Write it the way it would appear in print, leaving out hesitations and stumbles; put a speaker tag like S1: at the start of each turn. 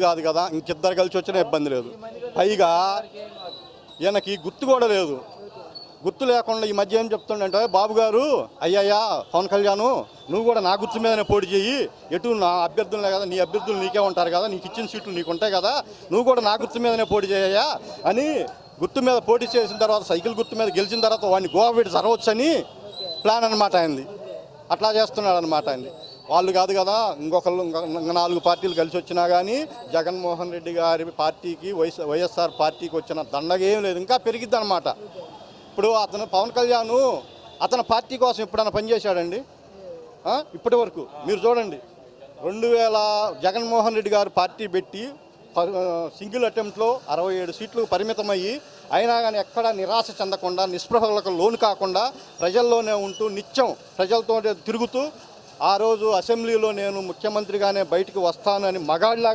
S1: కాదు కదా, ఇంకిద్దరు కలిసి వచ్చినా ఇబ్బంది లేదు. పైగా ఈయనకి గుర్తు కూడా లేదు. గుర్తు లేకుండా ఈ మధ్య ఏం చెప్తుండంటే, బాబు గారు అయ్యయ్యా పవన్ కళ్యాణ్ నువ్వు కూడా నా గుర్తు మీదనే పోటీ చేయి, ఎటు నా అభ్యర్థులే కదా, నీ అభ్యర్థులు నీకే ఉంటారు కదా, నీకు ఇచ్చిన సీట్లు నీకు ఉంటాయి కదా, నువ్వు కూడా నా గుర్తు మీదనే పోటీ చేయయ్యా అని గుర్తు మీద పోటీ చేసిన తర్వాత, సైకిల్ గుర్తు మీద గెలిచిన తర్వాత వాడిని గోవా పెట్టి జరగవచ్చని ప్లాన్ అనమాట అయింది. అట్లా చేస్తున్నాడు అనమాట అయింది. వాళ్ళు కాదు కదా, ఇంకొకళ్ళు 4 పార్టీలు కలిసి వచ్చినా కానీ జగన్మోహన్ రెడ్డి గారి పార్టీకి వైఎస్ఆర్ పార్టీకి వచ్చిన దండగేం లేదు, ఇంకా పెరిగిద్ది అనమాట. ఇప్పుడు అతను పవన్ కళ్యాణ్ అతని పార్టీ కోసం ఎప్పుడైనా పనిచేశాడండి? ఇప్పటి వరకు మీరు చూడండి, 2000 జగన్మోహన్ రెడ్డి గారు పార్టీ పెట్టి సింగిల్ అటెంప్ట్లో 67 సీట్లు పరిమితమయ్యి అయినా కానీ ఎక్కడా నిరాశ చెందకుండా, నిస్పృహలకు లోను కాకుండా ప్రజల్లోనే ఉంటూ నిత్యం ప్రజలతో తిరుగుతూ, ఆ రోజు అసెంబ్లీలో నేను ముఖ్యమంత్రిగానే బయటికి వస్తాను అని మగాడిలాగా